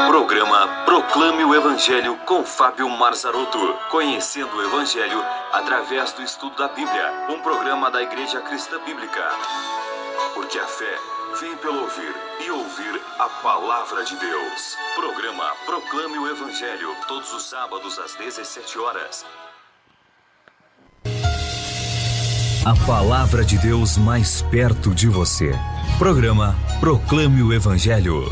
Programa Proclame o Evangelho com Fábio Marzarotto. Conhecendo o Evangelho através do estudo da Bíblia. Um programa da Igreja Cristã Bíblica. Porque a fé vem pelo ouvir e ouvir a Palavra de Deus. Programa Proclame o Evangelho. Todos os sábados às 17 horas. A Palavra de Deus mais perto de você. Programa Proclame o Evangelho.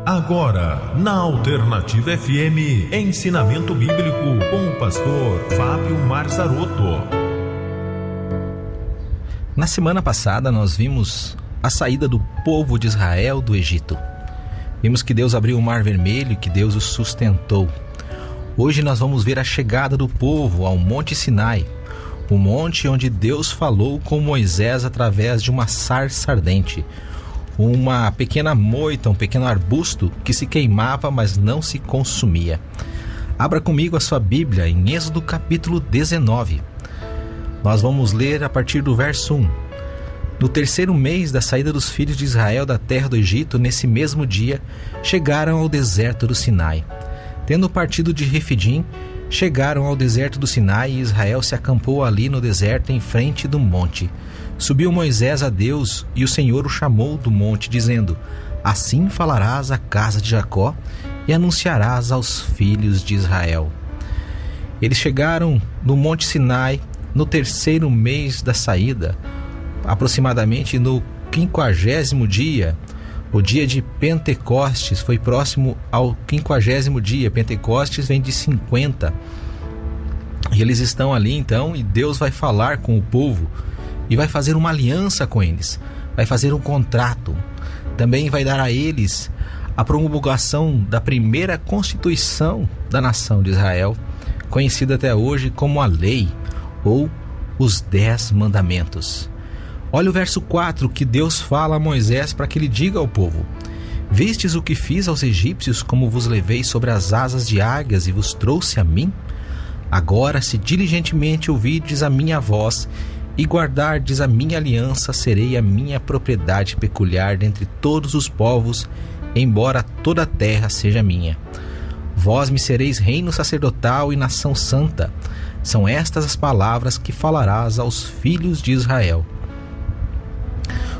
Agora, na Alternativa FM, ensinamento bíblico com o pastor Fábio Marzarotto. Na semana passada nós vimos a saída do povo de Israel do Egito. Vimos que Deus abriu o Mar Vermelho e que Deus os sustentou. Hoje nós vamos ver a chegada do povo ao Monte Sinai, o monte onde Deus falou com Moisés através de uma sarça ardente, uma pequena moita, um pequeno arbusto que se queimava, mas não se consumia. Abra comigo a sua Bíblia em Êxodo capítulo 19. Nós vamos ler a partir do verso 1. No terceiro mês da saída dos filhos de Israel da terra do Egito, nesse mesmo dia, chegaram ao deserto do Sinai. Tendo partido de Refidim, chegaram ao deserto do Sinai e Israel se acampou ali no deserto em frente do monte. Subiu Moisés a Deus e o Senhor o chamou do monte, dizendo: Assim falarás à casa de Jacó e anunciarás aos filhos de Israel. Eles chegaram no Monte Sinai no terceiro mês da saída, aproximadamente no 50º dia. O dia de Pentecostes foi próximo ao 50º dia. Pentecostes vem de 50. E eles estão ali então, e Deus vai falar com o povo e vai fazer uma aliança com eles, vai fazer um contrato. Também vai dar a eles a promulgação da primeira Constituição da nação de Israel, conhecida até hoje como a Lei, ou os 10 Mandamentos. Olha o verso 4 que Deus fala a Moisés para que ele diga ao povo: Vistes o que fiz aos egípcios, como vos levei sobre as asas de águias e vos trouxe a mim? Agora, se diligentemente ouvirdes a minha voz e guardardes a minha aliança, serei a minha propriedade peculiar dentre todos os povos, embora toda a terra seja minha. Vós me sereis reino sacerdotal e nação santa. São estas as palavras que falarás aos filhos de Israel.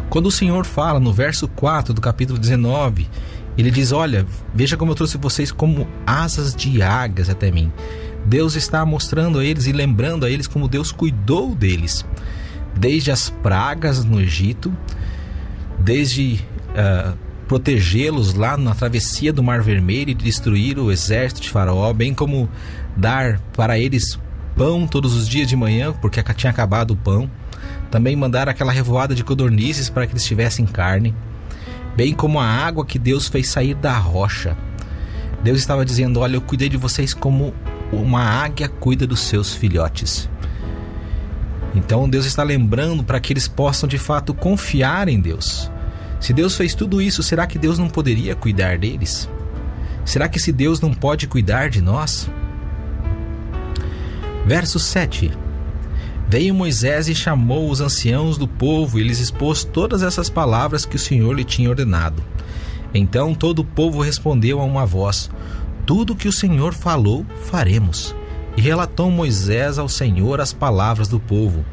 Quando o Senhor fala no verso 4 do capítulo 19, ele diz: Olha, veja como eu trouxe vocês como asas de águias até mim. Deus está mostrando a eles e lembrando a eles como Deus cuidou deles, desde as pragas no Egito, desde protegê-los lá na travessia do Mar Vermelho e destruir o exército de Faraó, bem como dar para eles pão todos os dias de manhã, porque tinha acabado o pão. Também mandar aquela revoada de codornizes para que eles tivessem carne, bem como a água que Deus fez sair da rocha. Deus estava dizendo: olha, eu cuidei de vocês como uma águia cuida dos seus filhotes. Então Deus está lembrando para que eles possam de fato confiar em Deus. Se Deus fez tudo isso, será que Deus não poderia cuidar deles? Será que esse Deus não pode cuidar de nós? Verso 7. Veio Moisés e chamou os anciãos do povo e lhes expôs todas essas palavras que o Senhor lhe tinha ordenado. Então todo o povo respondeu a uma voz: Tudo que o Senhor falou, faremos. E relatou Moisés ao Senhor as palavras do povo.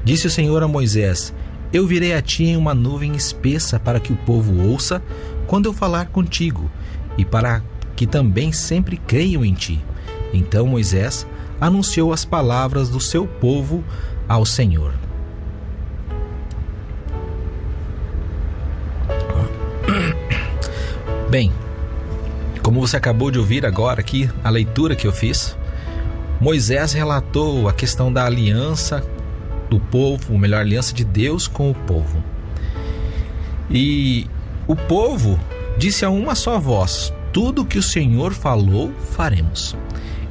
Disse o Senhor a Moisés: Eu virei a ti em uma nuvem espessa para que o povo ouça quando eu falar contigo, e para que também sempre creiam em ti. Então Moisés anunciou as palavras do seu povo ao Senhor. Bem, como você acabou de ouvir agora aqui, a leitura que eu fiz, Moisés relatou a questão da aliança do povo, ou melhor, a aliança de Deus com o povo. E o povo disse a uma só voz: Tudo que o Senhor falou, faremos.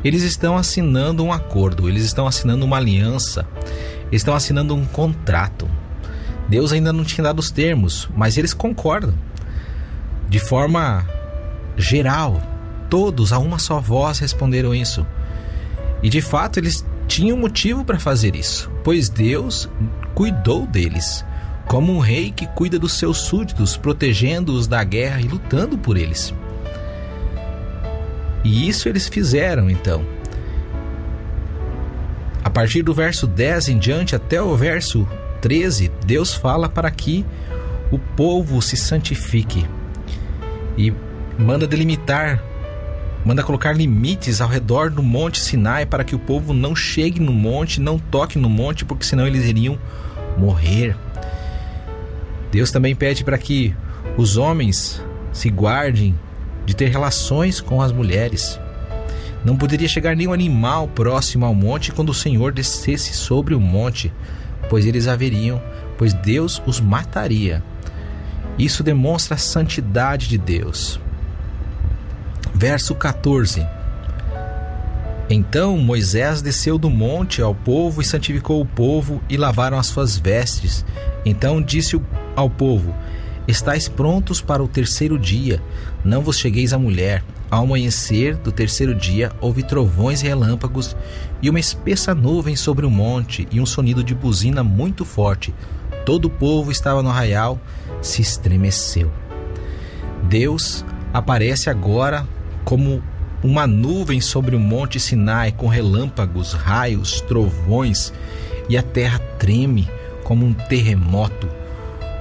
Eles estão assinando um acordo, eles estão assinando uma aliança, eles estão assinando um contrato. Deus ainda não tinha dado os termos, mas eles concordam. De forma geral, todos a uma só voz responderam isso. E de fato eles tinham motivo para fazer isso, pois Deus cuidou deles. como um rei que cuida dos seus súditos, protegendo-os da guerra e lutando por eles. E isso eles fizeram, então. A partir do verso 10 em diante até o verso 13, Deus fala para que o povo se santifique e manda colocar limites ao redor do monte Sinai para que o povo não chegue no monte, não toque no monte, porque senão eles iriam morrer. Deus também pede para que os homens se guardem de ter relações com as mulheres. Não poderia chegar nenhum animal próximo ao monte quando o Senhor descesse sobre o monte, pois Deus os mataria. Isso demonstra a santidade de Deus. Verso 14. Então Moisés desceu do monte ao povo e santificou o povo e lavaram as suas vestes. Então disse ao povo: estais prontos para o terceiro dia, não vos chegueis à mulher. Ao amanhecer do terceiro dia houve trovões e relâmpagos e uma espessa nuvem sobre o monte e um sonido de buzina muito forte. Todo o povo estava no arraial, se estremeceu. Deus aparece agora como uma nuvem sobre o monte Sinai, com relâmpagos, raios, trovões, e a terra treme como um terremoto.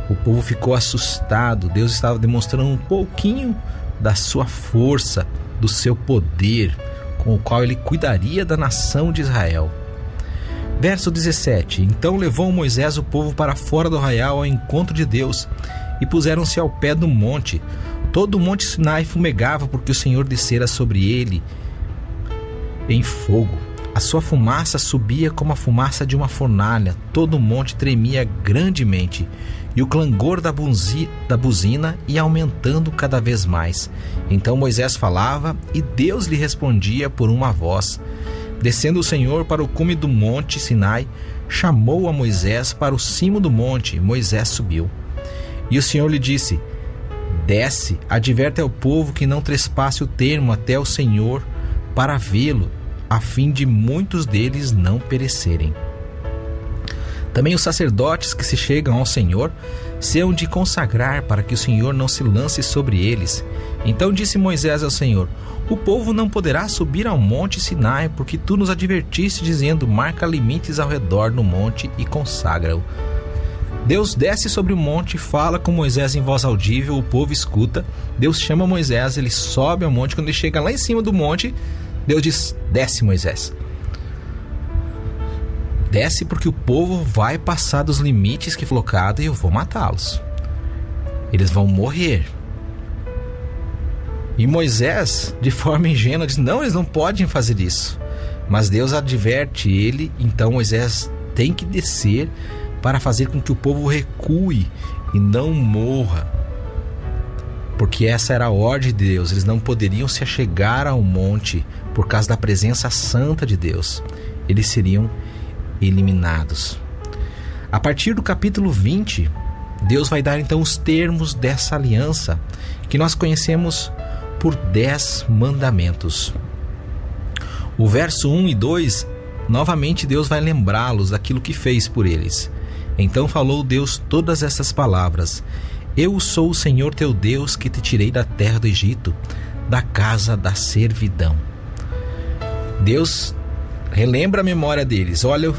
O povo ficou assustado. Deus estava demonstrando um pouquinho da sua força, do seu poder, com o qual ele cuidaria da nação de Israel. Verso 17. Então levou Moisés o povo para fora do arraial ao encontro de Deus, e puseram-se ao pé do monte. Todo o monte Sinai fumegava, porque o Senhor descera sobre ele em fogo. A sua fumaça subia como a fumaça de uma fornalha. Todo o monte tremia grandemente, e o clangor da buzina ia aumentando cada vez mais. Então Moisés falava, e Deus lhe respondia por uma voz. Descendo o Senhor para o cume do monte Sinai, chamou a Moisés para o cimo do monte. Moisés subiu. E o Senhor lhe disse: desce, adverte ao povo que não trespasse o termo até o Senhor para vê-lo, a fim de muitos deles não perecerem. Também os sacerdotes que se chegam ao Senhor se hão de consagrar, para que o Senhor não se lance sobre eles. Então disse Moisés ao Senhor: o povo não poderá subir ao monte Sinai, porque tu nos advertiste, dizendo: marca limites ao redor do monte e consagra-o. Deus desce sobre o monte, fala com Moisés em voz audível, o povo escuta. Deus chama Moisés, ele sobe ao monte. Quando ele chega lá em cima do monte, Deus diz: desce, Moisés. Desce, porque o povo vai passar dos limites que foi colocado e eu vou matá-los. Eles vão morrer. E Moisés, de forma ingênua, diz: não, eles não podem fazer isso. Mas Deus adverte ele, então Moisés tem que descer para fazer com que o povo recue e não morra. Porque essa era a ordem de Deus. Eles não poderiam se achegar ao monte por causa da presença santa de Deus. Eles seriam eliminados. A partir do capítulo 20, Deus vai dar então os termos dessa aliança, que nós conhecemos por 10 mandamentos. O verso 1 e 2, novamente Deus vai lembrá-los daquilo que fez por eles. Então falou Deus todas essas palavras: eu sou o Senhor teu Deus, que te tirei da terra do Egito, da casa da servidão. Deus relembra a memória deles: olha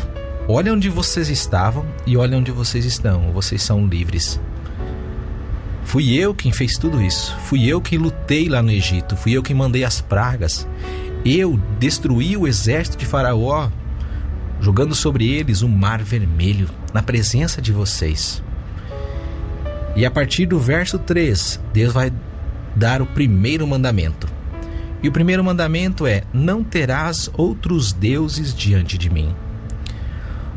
onde vocês estavam e olha onde vocês estão, vocês são livres. Fui eu quem fez tudo isso, fui eu quem lutei lá no Egito, fui eu quem mandei as pragas, eu destruí o exército de Faraó, jogando sobre eles o mar vermelho, na presença de vocês. E a partir do verso 3, Deus vai dar o primeiro mandamento. E o primeiro mandamento é: não terás outros deuses diante de mim.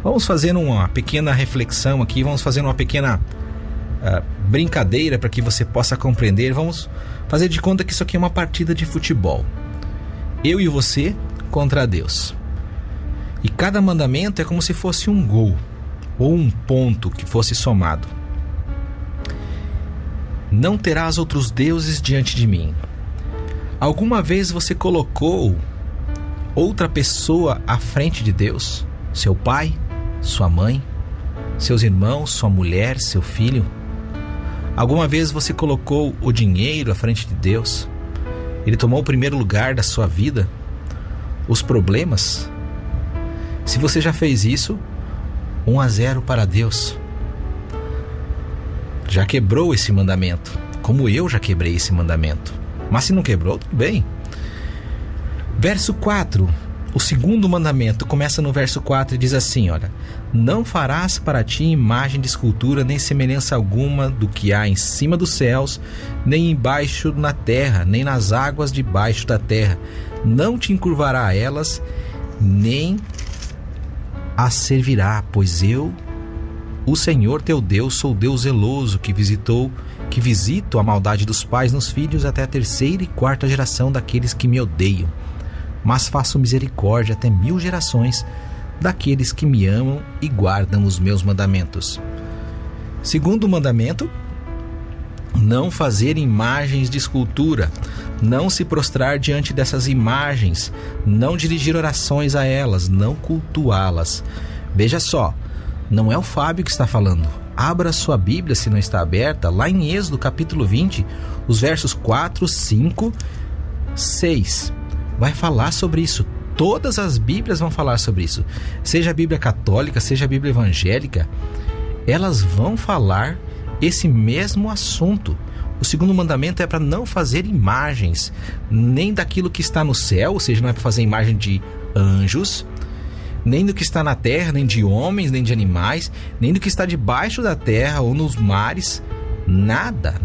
Vamos fazer uma pequena reflexão aqui, vamos fazer uma pequena brincadeira para que você possa compreender. Vamos fazer de conta que isso aqui é uma partida de futebol. Eu e você contra Deus. E cada mandamento é como se fosse um gol ou um ponto que fosse somado. Não terás outros deuses diante de mim. Alguma vez você colocou outra pessoa à frente de Deus? Seu pai, sua mãe, seus irmãos, sua mulher, seu filho? Alguma vez você colocou o dinheiro à frente de Deus? Ele tomou o primeiro lugar da sua vida? Os problemas? Se você já fez isso, 1-0 para Deus. Já quebrou esse mandamento, como eu já quebrei esse mandamento. Mas se não quebrou, tudo bem. Verso 4, o segundo mandamento começa no verso 4 e diz assim, olha: não farás para ti imagem de escultura, nem semelhança alguma do que há em cima dos céus, nem embaixo na terra, nem nas águas debaixo da terra. Não te encurvará a elas, nem as servirá, pois eu, o Senhor teu Deus, sou Deus zeloso, que visito a maldade dos pais nos filhos até a 3ª e 4ª geração daqueles que me odeiam. Mas faço misericórdia até 1000 gerações daqueles que me amam e guardam os meus mandamentos. Segundo mandamento: não fazer imagens de escultura, não se prostrar diante dessas imagens, não dirigir orações a elas, não cultuá-las. Veja só, não é o Fábio que está falando. Abra sua Bíblia, se não está aberta, lá em Êxodo capítulo 20, os versos 4, 5, 6. Vai falar sobre isso. Todas as Bíblias vão falar sobre isso. Seja a Bíblia católica, seja a Bíblia evangélica, elas vão falar esse mesmo assunto. O segundo mandamento é para não fazer imagens, nem daquilo que está no céu, ou seja, não é para fazer imagem de anjos, nem do que está na terra, nem de homens, nem de animais, nem do que está debaixo da terra ou nos mares, nada,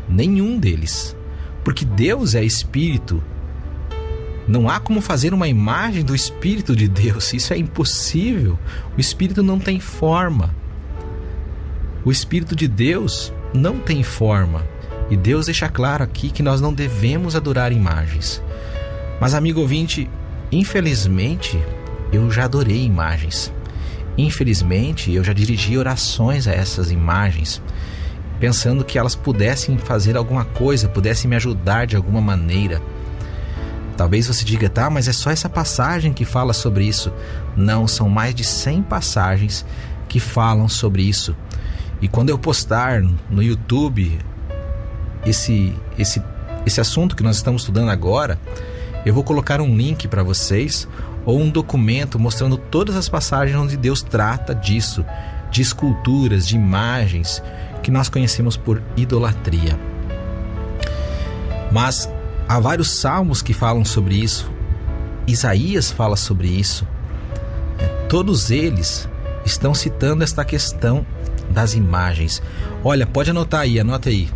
nenhum deles. Porque Deus é Espírito. Não há como fazer uma imagem do Espírito de Deus, isso é impossível. O Espírito não tem forma. O Espírito de Deus não tem forma. E Deus deixa claro aqui que nós não devemos adorar imagens. Mas, amigo ouvinte, infelizmente, eu já adorei imagens. Infelizmente, eu já dirigi orações a essas imagens, pensando que elas pudessem fazer alguma coisa, pudessem me ajudar de alguma maneira. Talvez você diga, tá, mas é só essa passagem que fala sobre isso. Não, são mais de 100 passagens que falam sobre isso. E quando eu postar no YouTube esse assunto que nós estamos estudando agora, eu vou colocar um link para vocês, ou um documento mostrando todas as passagens onde Deus trata disso, de esculturas, de imagens que nós conhecemos por idolatria. Mas há vários salmos que falam sobre isso. Isaías fala sobre isso. Todos eles estão citando esta questão das imagens. Olha, pode anotar aí, anota aí.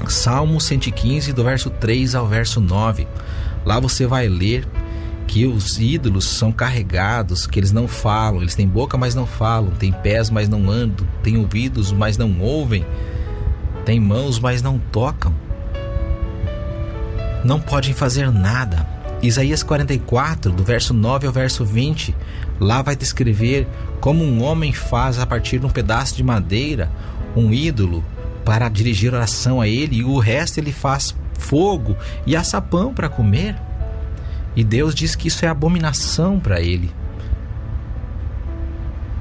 Salmo 115, do verso 3 ao verso 9. Lá você vai ler que os ídolos são carregados, que eles não falam, eles têm boca, mas não falam, têm pés, mas não andam, têm ouvidos, mas não ouvem, têm mãos, mas não tocam. Não podem fazer nada. Isaías 44, do verso 9 ao verso 20, lá vai descrever como um homem faz a partir de um pedaço de madeira um ídolo para dirigir oração a ele, e o resto ele faz fogo e assa pão para comer. E Deus diz que isso é abominação para ele.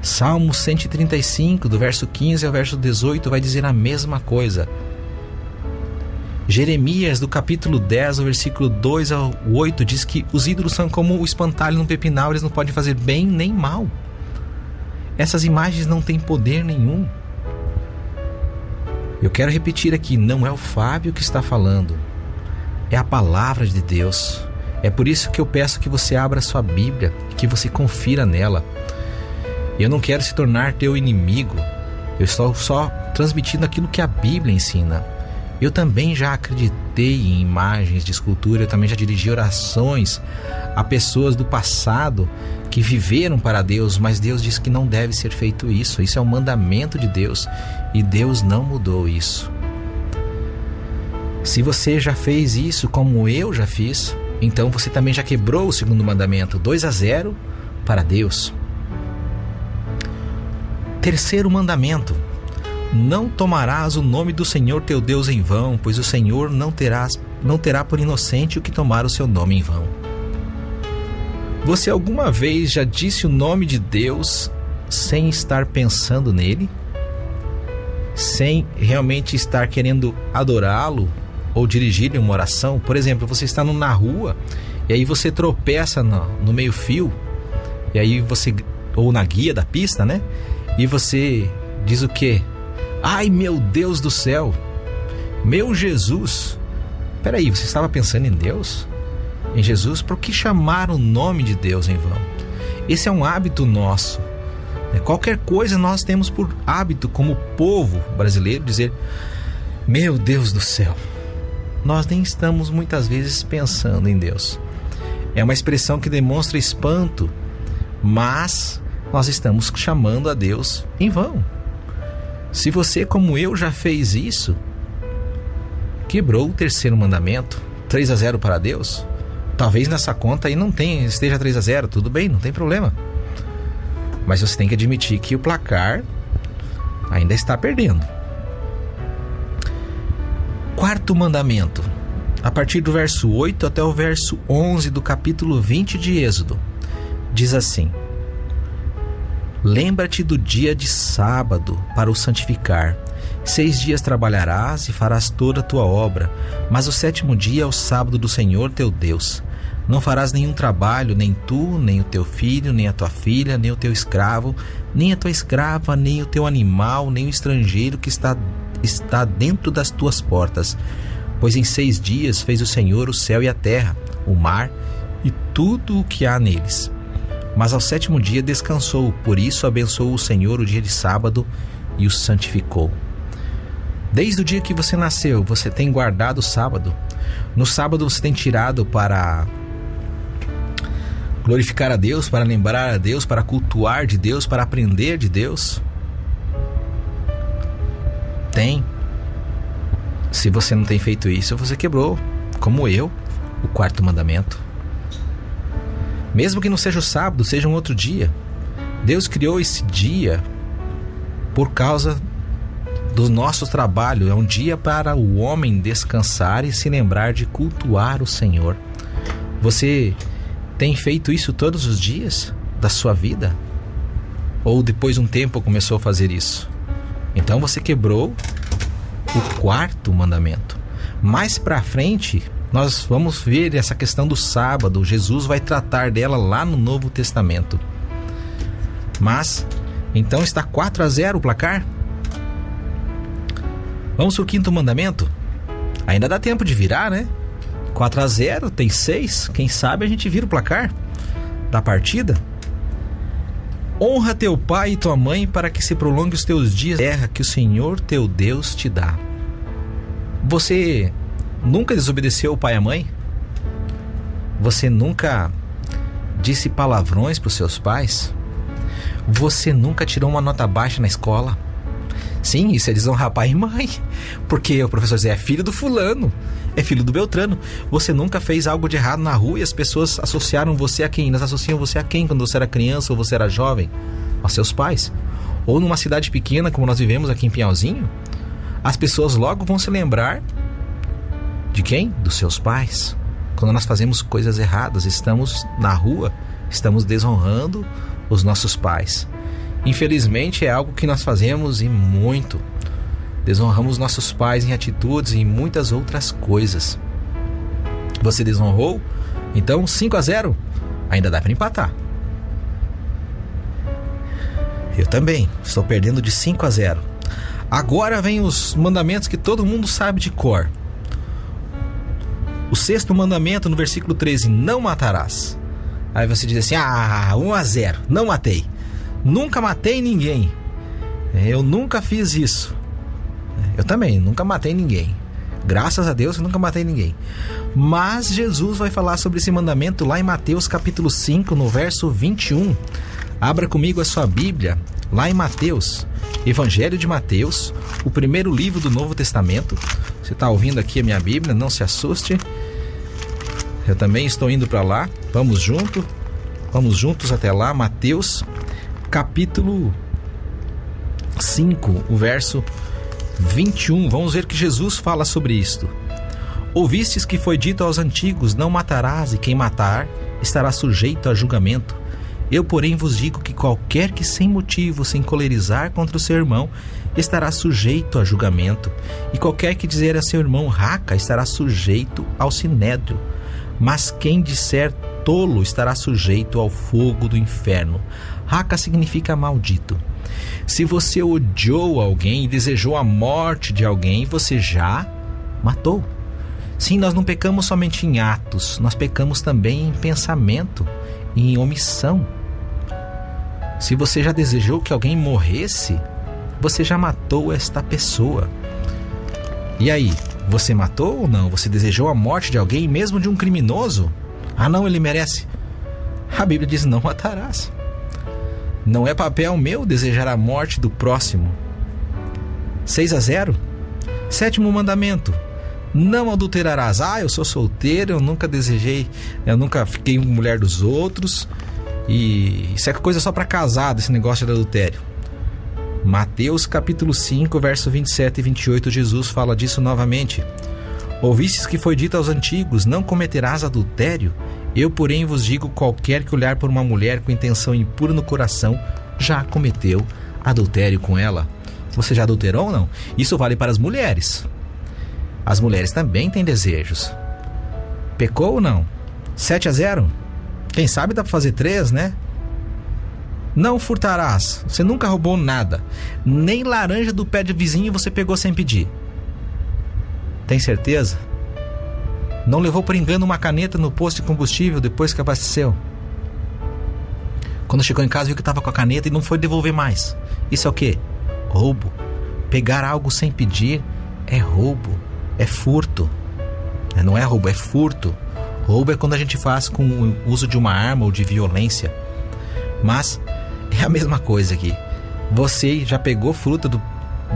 Salmo 135, do verso 15 ao verso 18, vai dizer a mesma coisa. Jeremias, do capítulo 10, do versículo 2 ao 8, diz que os ídolos são como o espantalho no pepinal, eles não podem fazer bem nem mal. Essas imagens não têm poder nenhum. Eu quero repetir aqui, não é o Fábio que está falando, é a palavra de Deus. É por isso que eu peço que você abra sua Bíblia e que você confira nela. Eu não quero se tornar teu inimigo, eu estou só transmitindo aquilo que a Bíblia ensina. Eu também já acreditei em imagens de escultura, eu também já dirigi orações a pessoas do passado que viveram para Deus, mas Deus diz que não deve ser feito isso. Isso é um mandamento de Deus e Deus não mudou isso. Se você já fez isso como eu já fiz, então você também já quebrou o segundo mandamento, 2-0 para Deus. Terceiro mandamento: não tomarás o nome do Senhor teu Deus em vão, pois o Senhor não terá por inocente o que tomar o seu nome em vão. Você alguma vez já disse o nome de Deus sem estar pensando nele, sem realmente estar querendo adorá-lo ou dirigir-lhe uma oração. Por exemplo, você está na rua e aí você tropeça no meio-fio, e aí você, ou na guia da pista, né? E você diz o quê? Ai, meu Deus do céu, meu Jesus. Peraí, você estava pensando em Deus? Em Jesus? Por que chamar o nome de Deus em vão? Esse é um hábito nosso. Qualquer coisa nós temos por hábito, como povo brasileiro, dizer: meu Deus do céu. Nós nem estamos muitas vezes pensando em Deus. É uma expressão que demonstra espanto, mas nós estamos chamando a Deus em vão. Se você, como eu, já fez isso, quebrou o terceiro mandamento, 3-0 para Deus. Talvez nessa conta aí não esteja 3-0, tudo bem, não tem problema. Mas você tem que admitir que o placar ainda está perdendo. Quarto mandamento, a partir do verso 8 até o verso 11 do capítulo 20 de Êxodo, diz assim: lembra-te do dia de sábado para o santificar. 6 dias trabalharás e farás toda a tua obra, mas o 7º dia é o sábado do Senhor teu Deus. Não farás nenhum trabalho, nem tu, nem o teu filho, nem a tua filha, nem o teu escravo, nem a tua escrava, nem o teu animal, nem o estrangeiro que está dentro das tuas portas. Pois em 6 dias fez o Senhor o céu e a terra, o mar e tudo o que há neles. Mas ao 7º dia descansou, por isso abençoou o Senhor o dia de sábado e o santificou. Desde o dia que você nasceu, você tem guardado o sábado. No sábado você tem tirado para glorificar a Deus, para lembrar a Deus, para cultuar de Deus, para aprender de Deus? Tem. Se você não tem feito isso, você quebrou, como eu, o 4º mandamento. Mesmo que não seja o sábado, seja um outro dia. Deus criou esse dia por causa do nosso trabalho. É um dia para o homem descansar e se lembrar de cultuar o Senhor. Você tem feito isso todos os dias da sua vida? Ou depois de um tempo começou a fazer isso? Então você quebrou o 4º mandamento. Mais para frente nós vamos ver essa questão do sábado. Jesus vai tratar dela lá no Novo Testamento. Mas então está 4-0 o placar? Vamos pro 5º mandamento? Ainda dá tempo de virar, né? 4-0, tem 6. Quem sabe a gente vira o placar da partida. Honra teu pai e tua mãe para que se prolongue os teus dias na terra que o Senhor teu Deus te dá. Você nunca desobedeceu o pai e a mãe? Você nunca disse palavrões para os seus pais? Você nunca tirou uma nota baixa na escola? Sim, isso é desonrar pai e mãe, porque o professor Zé é filho do fulano, é filho do Beltrano. Você nunca fez algo de errado na rua e as pessoas associaram você a quem? Elas associam você a quem quando você era criança ou você era jovem? Aos seus pais. Ou numa cidade pequena como nós vivemos aqui em Pinhalzinho, as pessoas logo vão se lembrar de quem? Dos seus pais. Quando nós fazemos coisas erradas, estamos na rua, estamos desonrando os nossos pais. Infelizmente é algo que nós fazemos e muito. Desonramos nossos pais em atitudes e em muitas outras coisas. Você desonrou? Então 5-0, ainda dá para empatar. Eu também, estou perdendo de 5-0. Agora vem os mandamentos que todo mundo sabe de cor. O 6º mandamento no versículo 13, não matarás. Aí você diz assim, 1-0, não matei. Nunca matei ninguém. Eu nunca fiz isso. Eu também, nunca matei ninguém. Graças a Deus eu nunca matei ninguém. Mas Jesus vai falar sobre esse mandamento lá em Mateus capítulo 5, no verso 21. Abra comigo a sua Bíblia, lá em Mateus, Evangelho de Mateus, o primeiro livro do Novo Testamento. Você está ouvindo aqui a minha Bíblia, não se assuste. Eu também estou indo para lá. Vamos juntos até lá. Mateus capítulo 5, o verso 21. Vamos ver que Jesus fala sobre isto. Ouvistes que foi dito aos antigos, não matarás, e quem matar estará sujeito a julgamento. Eu, porém, vos digo que qualquer que sem motivo se encolerizar contra o seu irmão estará sujeito a julgamento, e qualquer que dizer a seu irmão raca estará sujeito ao sinédrio. Mas quem disser tolo estará sujeito ao fogo do inferno. Raca significa maldito. Se você odiou alguém e desejou a morte de alguém, você já matou. Sim, nós não pecamos somente em atos, nós pecamos também em pensamento, em omissão. Se você já desejou que alguém morresse, você já matou esta pessoa. E aí, você matou ou não? Você desejou a morte de alguém, mesmo de um criminoso? Ah não, ele merece. A Bíblia diz: não matarás. Não é papel meu desejar a morte do próximo. 6-0. 7º mandamento: não adulterarás. Ah, eu sou solteiro, eu nunca desejei, eu nunca fiquei mulher dos outros. E isso é coisa só para casado, esse negócio de adultério. Mateus capítulo 5, verso 27 e 28, Jesus fala disso novamente. Ouvistes que foi dito aos antigos: não cometerás adultério? Eu, porém, vos digo, qualquer que olhar por uma mulher com intenção impura no coração, já cometeu adultério com ela. Você já adulterou ou não? Isso vale para as mulheres. As mulheres também têm desejos. Pecou ou não? 7-0? Quem sabe dá para fazer 3, né? Não furtarás. Você nunca roubou nada. Nem laranja do pé de vizinho você pegou sem pedir. Tem certeza? Não levou por engano uma caneta no posto de combustível depois que abasteceu? Quando chegou em casa viu que estava com a caneta e não foi devolver mais. Isso é o quê? Roubo. Pegar algo sem pedir é roubo. É furto. Não é roubo, é furto. Roubo é quando a gente faz com o uso de uma arma ou de violência. Mas é a mesma coisa aqui. Você já pegou fruta do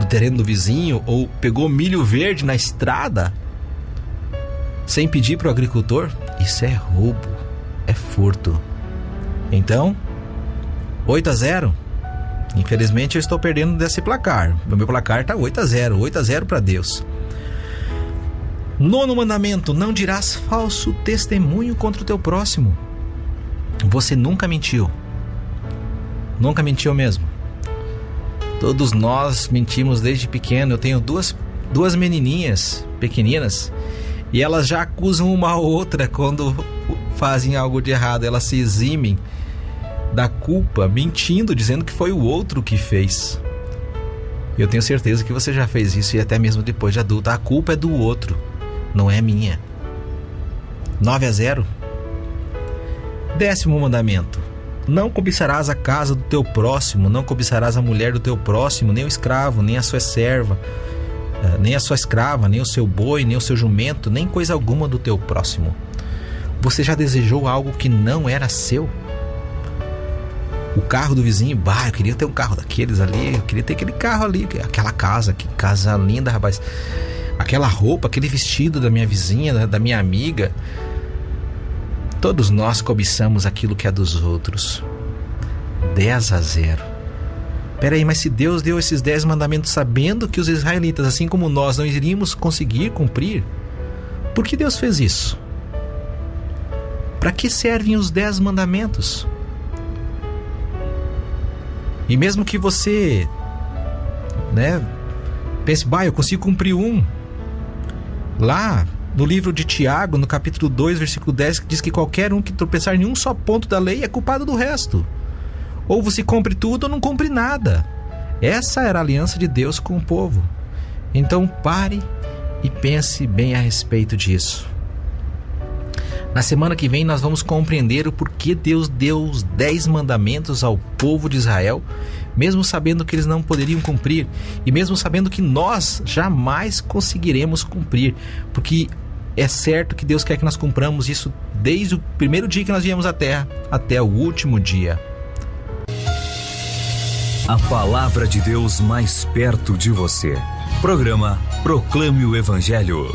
terreno do vizinho ou pegou milho verde na estrada sem pedir para o agricultor? Isso é roubo, é furto. Então, 8-0. Infelizmente eu estou perdendo desse placar. O meu placar está 8-0. 8-0 para Deus. 9º mandamento: não dirás falso testemunho contra o teu próximo. Você nunca mentiu. Nunca mentiu mesmo. Todos nós mentimos desde pequeno. Eu tenho duas menininhas pequeninas e elas já acusam uma a outra quando fazem algo de errado. Elas se eximem da culpa mentindo, dizendo que foi o outro que fez. Eu tenho certeza que você já fez isso, e até mesmo depois de adulta. A culpa é do outro, não é minha. 9-0. 10º mandamento: não cobiçarás a casa do teu próximo, não cobiçarás a mulher do teu próximo, nem o escravo, nem a sua serva, nem a sua escrava, nem o seu boi, nem o seu jumento, nem coisa alguma do teu próximo. Você já desejou algo que não era seu? O carro do vizinho, eu queria ter um carro daqueles ali, eu queria ter aquele carro ali, aquela casa, que casa linda, rapaz. Aquela roupa, aquele vestido da minha vizinha, da minha amiga. Todos nós cobiçamos aquilo que é dos outros. 10-0. Peraí, mas se Deus deu esses 10 mandamentos sabendo que os israelitas, assim como nós, não iríamos conseguir cumprir, por que Deus fez isso? Para que servem os 10 mandamentos? E mesmo que você, pense, eu consigo cumprir um. Lá no livro de Tiago, no capítulo 2, versículo 10, diz que qualquer um que tropeçar em um só ponto da lei é culpado do resto. Ou você cumpre tudo ou não cumpre nada. Essa era a aliança de Deus com o povo. Então pare e pense bem a respeito disso. Na semana que vem nós vamos compreender o porquê Deus deu os 10 mandamentos ao povo de Israel, mesmo sabendo que eles não poderiam cumprir, e mesmo sabendo que nós jamais conseguiremos cumprir, porque é certo que Deus quer que nós cumpramos isso desde o primeiro dia que nós viemos à Terra até o último dia. A palavra de Deus mais perto de você. Programa Proclame o Evangelho.